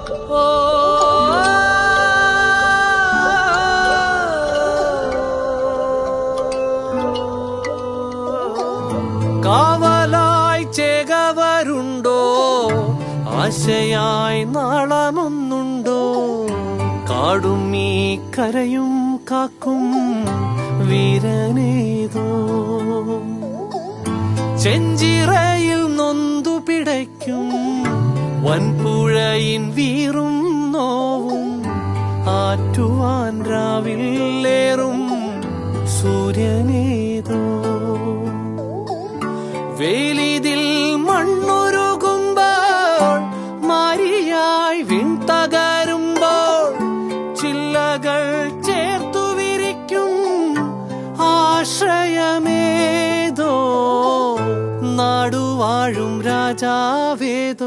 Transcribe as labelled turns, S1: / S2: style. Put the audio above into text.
S1: കാവലായി ചേകവരുണ്ടോ, ആശയായി നാളമൊന്നുണ്ടോ? കാടും ഈ കരയും കാക്കും വീരനേതോ. ചെഞ്ചിറയിൽ നൊന്തു പിടയ്ക്കും വൻപുഴയിൻ വീറും നോവും, ആറ്റുവാൻ രാവിലേറും സൂര്യനേതോ. വേലിതിൽ മണ്ണുരുകുമ്പോൾ, മാരിയായി വിൺതകരുമ്പോൾ, ചില്ലകൾ ചേർത്തു വിരിക്കും ആശ്രയമേതോ. നാടുവാഴും രാജാവേതോ.